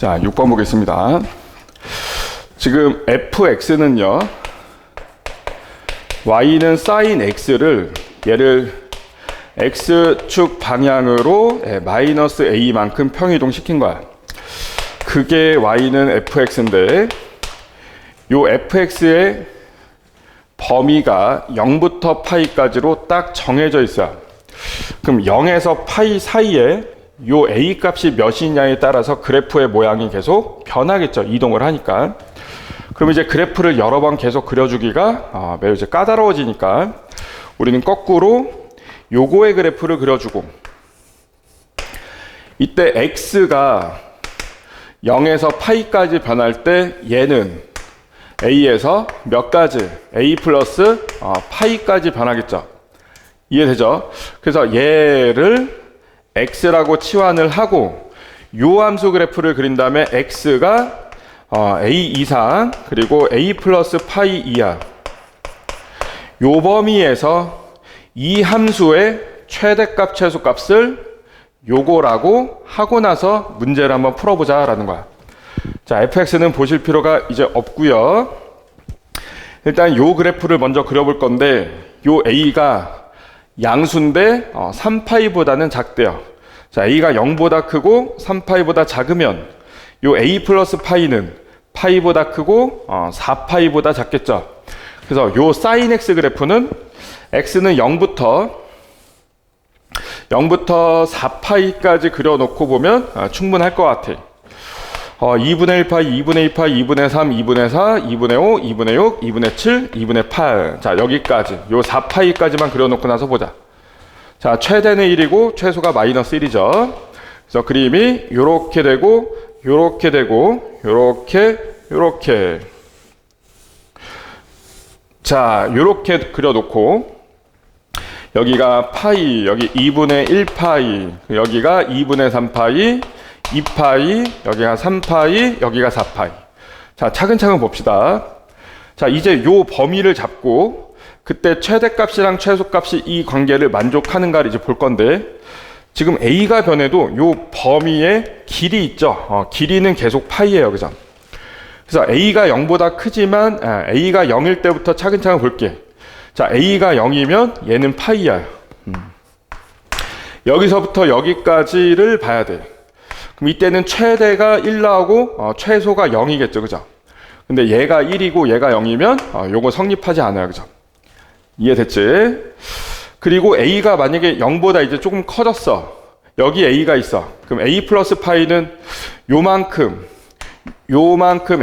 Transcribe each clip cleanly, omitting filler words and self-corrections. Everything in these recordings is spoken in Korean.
자, 6번 보겠습니다. 지금 fx는요, y는 sin x를 얘를 x축 방향으로 마이너스 a만큼 평이동 시킨 거야. 그게 y는 fx인데 요 fx의 범위가 0부터 파이까지로 딱 정해져 있어요. 그럼 0에서 파이 사이에 요 a 값이 몇이냐에 따라서 그래프의 모양이 계속 변하겠죠. 이동을 하니까. 그럼 이제 그래프를 여러 번 계속 그려주기가 매우 이제 까다로워지니까 우리는 거꾸로 요거의 그래프를 그려주고, 이때 x가 0에서 파이까지 변할 때 얘는 a에서 몇 가지? a 플러스 파이까지 변하겠죠. 이해되죠? 그래서 얘를 x라고 치환을 하고 요 함수 그래프를 그린 다음에 x가 a 이상 그리고 a 플러스 파이 이하 요 범위에서 이 함수의 최대값 최소값을 요거라고 하고 나서 문제를 한번 풀어보자 라는 거야. 자, fx는 보실 필요가 이제 없고요. 일단 요 그래프를 먼저 그려볼 건데 요 a가 양수인데 3파이보다는 작대요. 자, a가 0보다 크고 3파이보다 작으면 요 a 플러스 파이는 파이보다 크고 4파이보다 작겠죠. 그래서 요 sin x 그래프는 x는 0부터 4파이까지 그려놓고 보면 충분할 것 같아. 2분의 1파이, 2분의 2파이, 2분의 3, 2분의 4, 2분의 5, 2분의 6, 2분의 7, 2분의 8. 자, 여기까지. 요 4파이까지만 그려놓고 나서 보자. 자, 최대는 1이고 최소가 마이너스 1이죠. 그래서 그림이 요렇게 되고, 요렇게 되고, 요렇게. 자, 요렇게 그려놓고, 여기가 파이, 여기 2분의 1파이, 여기가 2분의 3파이, 2파이, 여기가 3파이, 여기가 4파이. 자, 차근차근 봅시다. 자, 이제 요 범위를 잡고 그때 최대값이랑 최소값이 이 관계를 만족하는가를 이제 볼 건데, 지금 a가 변해도 요 범위의 길이 있죠. 길이는 계속 파이예요. 그죠? 그래서 a가 0보다 크지만 a가 0일 때부터 차근차근 볼게. 자, a가 0이면 얘는 파이야. 여기서부터 여기까지를 봐야 돼. 그럼 이때는 최대가 1 나오고 최소가 0이겠죠. 그죠? 근데 얘가 1이고 얘가 0이면 요거 성립하지 않아요. 그죠? 이해됐지? 그리고 a가 만약에 0보다 이제 조금 커졌어. 여기 a가 있어. 그럼 a 플러스 파이는 요만큼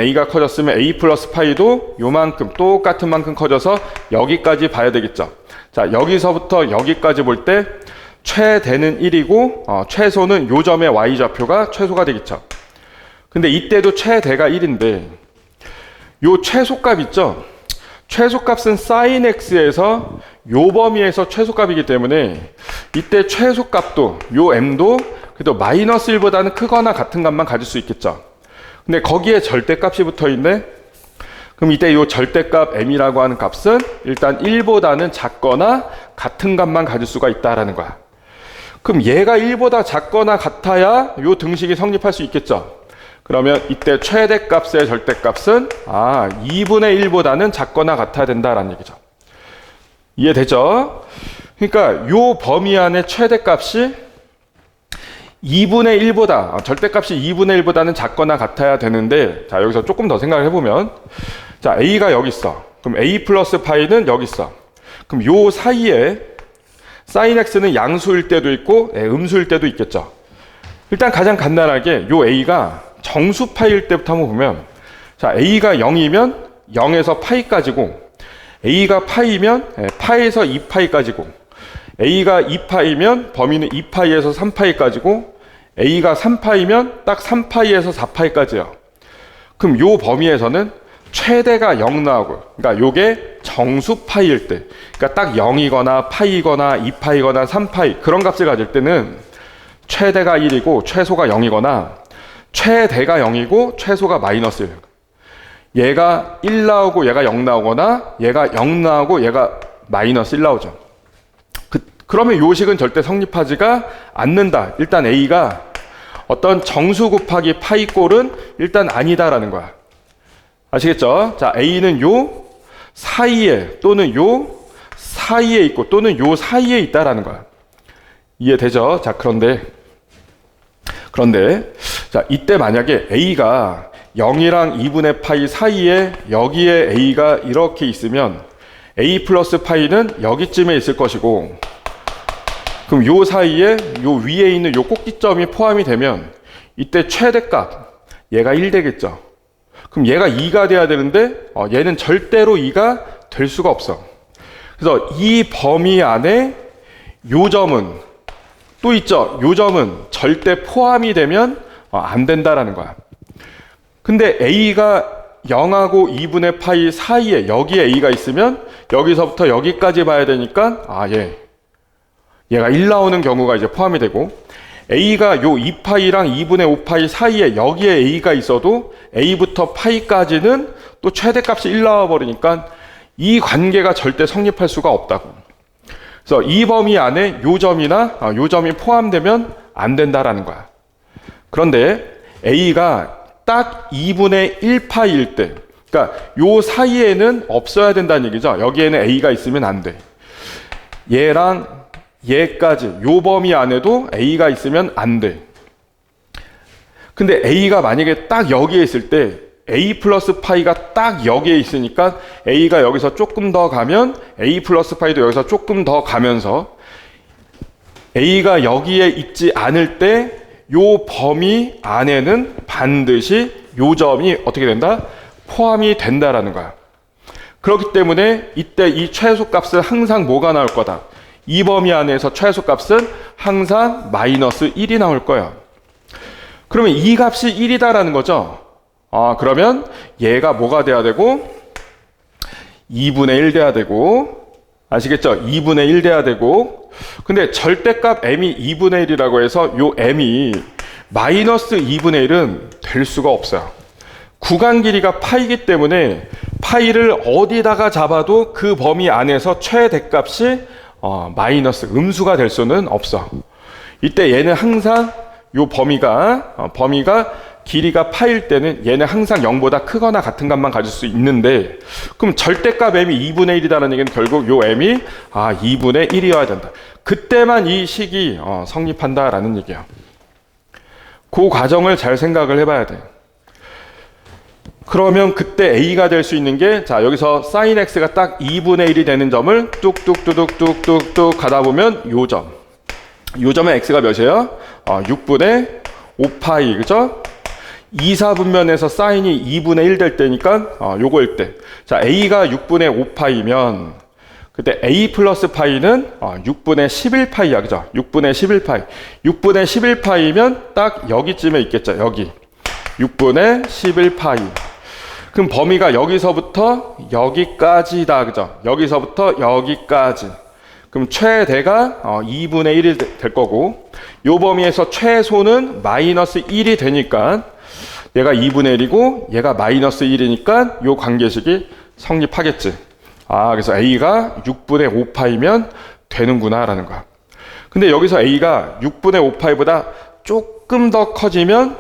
a가 커졌으면 a 플러스 파이도 요만큼 똑같은 만큼 커져서 여기까지 봐야 되겠죠. 자, 여기서부터 여기까지 볼 때 최대는 1이고 최소는 요 점의 y좌표가 최소가 되겠죠. 근데 이때도 최대가 1인데 요 최소값 있죠. 최소값은 sin x에서 요 범위에서 최소값이기 때문에 이때 최소값도 요 m도 그래도 마이너스 1보다는 크거나 같은 값만 가질 수 있겠죠. 근데 거기에 절대값이 붙어 있네. 그럼 이때 요 절대값 m이라고 하는 값은 일단 1보다는 작거나 같은 값만 가질 수가 있다라는 거야. 그럼 얘가 1보다 작거나 같아야 요 등식이 성립할 수 있겠죠. 그러면 이때 최대값의 절대값은 2분의 1보다는 작거나 같아야 된다라는 얘기죠. 이해되죠? 그러니까 요 범위 안에 최대값이 2분의 1보다, 절대값이 2분의 1보다는 작거나 같아야 되는데, 자, 여기서 조금 더 생각을 해보면, 자, a가 여기 있어. 그럼 a 플러스 파이는 여기 있어. 그럼 요 사이에 sin x는 양수일 때도 있고 음수일 때도 있겠죠. 일단 가장 간단하게 요 a가 정수 파일 때부터 한번 보면, 자, a가 0이면 0에서 파이까지고, a가 파이면 파에서 2파이까지고, a가 2파이면 범위는 2파이에서 3파이까지고, a가 3파이면 딱 3파이에서 4파이까지예요. 그럼 요 범위에서는 최대가 0 나오고, 그러니까 요게 정수 파이일 때, 그러니까 딱 0이거나 파이거나 2파이거나 3파이 그런 값을 가질 때는 최대가 1이고 최소가 0이거나 최대가 0이고 최소가 마이너스 1. 얘가 1 나오고 얘가 0 나오거나 얘가 0 나오고 얘가 마이너스 1 나오죠. 그러면 요식은 절대 성립하지가 않는다. 일단 A가 어떤 정수 곱하기 파이 꼴은 일단 아니다라는 거야. 아시겠죠? 자, A는 요 사이에 또는 요 사이에 있고 또는 요 사이에 있다라는 거야. 이해되죠? 자, 그런데 자, 이때 만약에 A가 0이랑 2분의 파이 사이에 여기에 A가 이렇게 있으면 A 플러스 파이는 여기쯤에 있을 것이고, 그럼 요 사이에 요 위에 있는 요 꼭지점이 포함이 되면 이때 최대값 얘가 1 되겠죠. 그럼 얘가 2가 돼야 되는데 얘는 절대로 2가 될 수가 없어. 그래서 이 범위 안에 요 점은 또 있죠. 요 점은 절대 포함이 되면 안 된다라는 거야. 근데 A가 0하고 2분의 파이 사이에 여기에 A가 있으면 여기서부터 여기까지 봐야 되니까 얘가 1 나오는 경우가 이제 포함이 되고, A가 요 2파이랑 2분의 5파이 사이에 여기에 A가 있어도 A부터 파이까지는 또 최대값이 1 나와 버리니까 이 관계가 절대 성립할 수가 없다고. 그래서 이 범위 안에 요 점이나 요 점이 포함되면 안 된다라는 거야. 그런데 A가 딱 2분의 1파이일 때, 그러니까 요 사이에는 없어야 된다는 얘기죠. 여기에는 A가 있으면 안 돼. 얘랑 얘까지 요 범위 안에도 A가 있으면 안 돼. 근데 A가 만약에 딱 여기에 있을 때 A 플러스 파이가 딱 여기에 있으니까 A가 여기서 조금 더 가면 A 플러스 파이도 여기서 조금 더 가면서 A가 여기에 있지 않을 때 요 범위 안에는 반드시 요 점이 어떻게 된다? 포함이 된다라는 거야. 그렇기 때문에 이때 이 최소값은 항상 뭐가 나올 거다? 이 범위 안에서 최소값은 항상 마이너스 1이 나올 거야. 그러면 이 값이 1이다라는 거죠. 그러면 얘가 뭐가 돼야 되고 2분의 1 돼야 되고, 아시겠죠? 2분의 1 돼야 되고, 근데 절대값 m이 2분의 1이라고 해서 요 m이 마이너스 2분의 1은 될 수가 없어요. 구간 길이가 파이기 때문에 파이를 어디다가 잡아도 그 범위 안에서 최대값이 마이너스 음수가 될 수는 없어. 이때 얘는 항상 요 범위가 길이가 파일 때는 얘는 항상 0보다 크거나 같은 값만 가질 수 있는데, 그럼 절대값 m이 2분의 1이라는 얘기는 결국 요 m이 2분의 1이어야 된다. 그때만 이 식이 성립한다라는 얘기야. 그 과정을 잘 생각을 해봐야 돼. 그러면 그때 A가 될 수 있는 게, 자, 여기서 sin X가 딱 2분의 1이 되는 점을 뚝뚝뚝뚝뚝뚝 가다 보면 요 점. 요 점의 X가 몇이에요? 6분의 5파이, 그죠? 2, 4분면에서 사인이 2분의 1 될 때니까 요거일 때. 자, A가 6분의 5파이면 그때 A 플러스 파이는 6분의 11파이야, 그죠? 6분의 11파이. 6분의 11파이면 딱 여기쯤에 있겠죠, 여기. 6분의 11파이. 그럼 범위가 여기서부터 여기까지다, 그죠? 여기서부터 여기까지. 그럼 최대가 2분의 1이 될 거고, 요 범위에서 최소는 마이너스 1이 되니까 얘가 2분의 1이고 얘가 마이너스 1이니까 요 관계식이 성립하겠지. 그래서 A가 6분의 5파이면 되는구나 라는 거야. 근데 여기서 A가 6분의 5파이보다 조금 더 커지면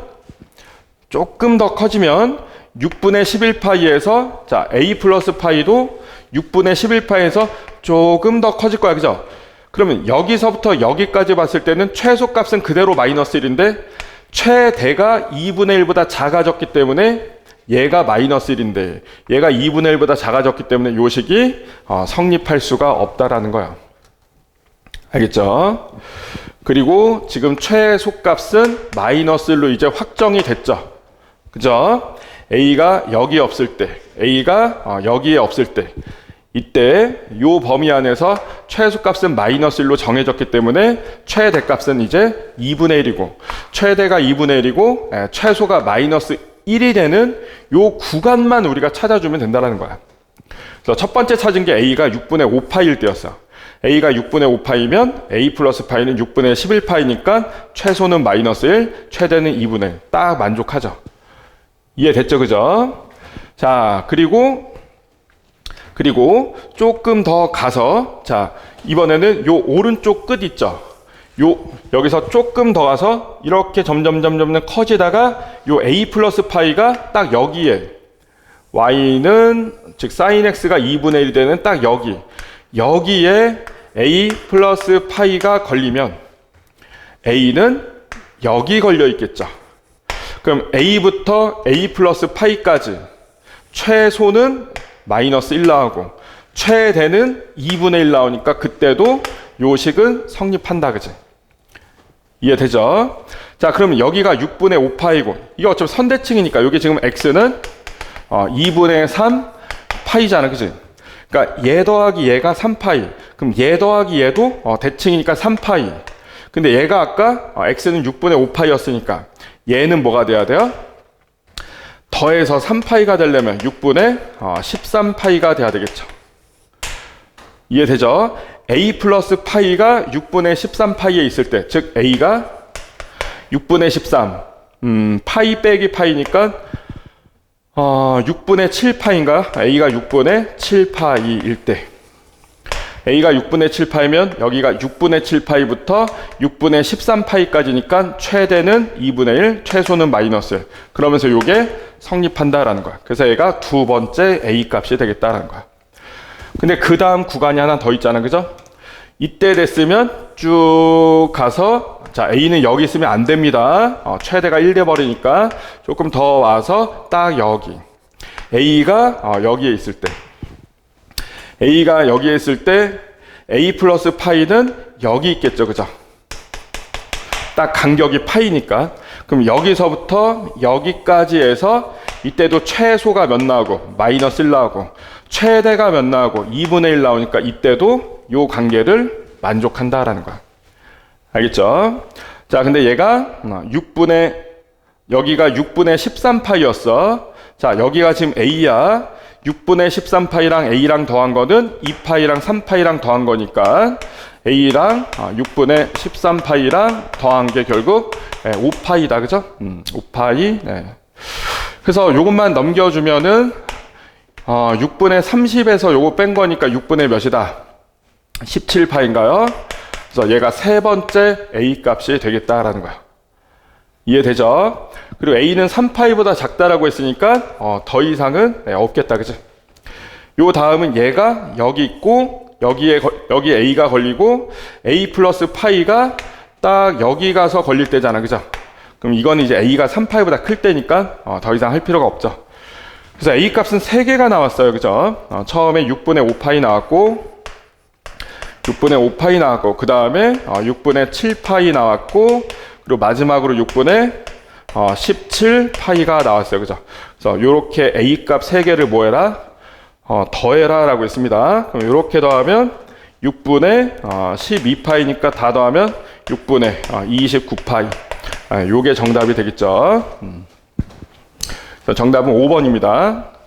6분의 11파이에서 자, A 플러스 파이도 6분의 11파이에서 조금 더 커질 거야, 그죠? 그러면 여기서부터 여기까지 봤을 때는 최소값은 그대로 마이너스 1인데 최대가 2분의 1보다 작아졌기 때문에 얘가 마이너스 1인데 얘가 2분의 1보다 작아졌기 때문에 요 식이 성립할 수가 없다라는 거야. 알겠죠? 그리고 지금 최소값은 마이너스 1로 이제 확정이 됐죠. 그죠? A가 여기 없을 때, A가 여기에 없을 때, 이때 요 범위 안에서 최소값은 마이너스 1로 정해졌기 때문에 최대값은 이제 2분의 1이고, 최대가 2분의 1이고 최소가 마이너스 1이 되는 요 구간만 우리가 찾아주면 된다는 거야. 그래서 첫 번째 찾은 게 A가 6분의 5파일 때였어. A가 6분의 5파이면 A 플러스 파이는 6분의 11파이니까 최소는 마이너스 1, 최대는 2분의 1. 딱 만족하죠. 이해됐죠, 그죠? 자, 그리고 조금 더 가서, 자, 이번에는 요 오른쪽 끝 있죠? 여기서 조금 더 가서 이렇게 점점 커지다가 요 a 플러스 파이가 딱 여기에 y는 즉 sin x가 2분의 1 되는 딱 여기에 a 플러스 파이가 걸리면 a는 여기 걸려 있겠죠. 그럼 a부터 a 플러스 파이까지 최소는 마이너스 1 나오고 최대는 2분의 1 나오니까 그때도 요 식은 성립한다, 그지? 이해되죠? 자, 그러면 여기가 6분의 5파이고 이게 어차피 선대칭이니까 여기 지금 x는 2분의 3 파이잖아, 그지? 그러니까 얘 더하기 얘가 3파이. 그럼 얘 더하기 얘도 대칭이니까 3파이. 근데 얘가 아까 x는 6분의 5파이였으니까 얘는 뭐가 돼야 돼요? 더해서 3파이가 되려면 6분의 13파이가 돼야 되겠죠. 이해되죠? a 플러스 파이가 6분의 13파이에 있을 때, 즉 a가 6분의 13, 파이 빼기 파이니까 6분의 7파인가? a가 6분의 7파이일 때 a가 6분의 7파이면 여기가 6분의 7파이부터 6분의 13파이까지니까 최대는 2분의 1, 최소는 마이너스 1. 그러면서 이게 성립한다라는 거야. 그래서 얘가 두 번째 a 값이 되겠다라는 거야. 근데 그 다음 구간이 하나 더 있잖아, 그죠? 이때 됐으면 쭉 가서 자, a는 여기 있으면 안 됩니다. 최대가 1 돼버리니까 조금 더 와서 딱 여기 a가 여기에 있을 때 a가 여기에 있을 때 a 플러스 파이는 여기 있겠죠, 그죠? 딱 간격이 파이니까. 그럼 여기서부터 여기까지 해서 이때도 최소가 몇 나오고 마이너스 1 나오고 최대가 몇 나오고 2분의 1 나오니까 이때도 요 관계를 만족한다라는 거야. 알겠죠? 자, 근데 얘가 여기가 6분의 13파이였어. 자, 여기가 지금 a야. 6분의 13파이랑 a랑 더한 거는 2파이랑 3파이랑 더한 거니까 a랑 6분의 13파이랑 더한 게 결국 5파이다, 그죠? 5파이. 네. 그래서 요것만 넘겨주면은 6분의 30에서 요거 뺀 거니까 6분의 몇이다? 17파인가요? 그래서 얘가 세 번째 a 값이 되겠다라는 거야. 이해되죠? 그리고 a는 3파이보다 작다라고 했으니까 더 이상은 없겠다, 그죠? 요 다음은 얘가 여기 있고 여기 a가 걸리고 a 플러스 파이가 딱 여기 가서 걸릴 때잖아, 그죠? 그럼 이거는 이제 a가 3파이보다 클 때니까 더 이상 할 필요가 없죠. 그래서 a 값은 3개가 나왔어요, 그죠? 처음에 6분의 5파이 나왔고 6분의 5파이 나왔고 그 다음에 6분의 7파이 나왔고 그리고 마지막으로 6분의 17파이가 나왔어요, 그죠? 그래서 요렇게 a 값 3개를 뭐 해라? 더해라 라고 했습니다. 그럼 요렇게 더하면 6분의 12파이니까 다 더하면 6분의 29파이. 요게 정답이 되겠죠. 정답은 5번입니다.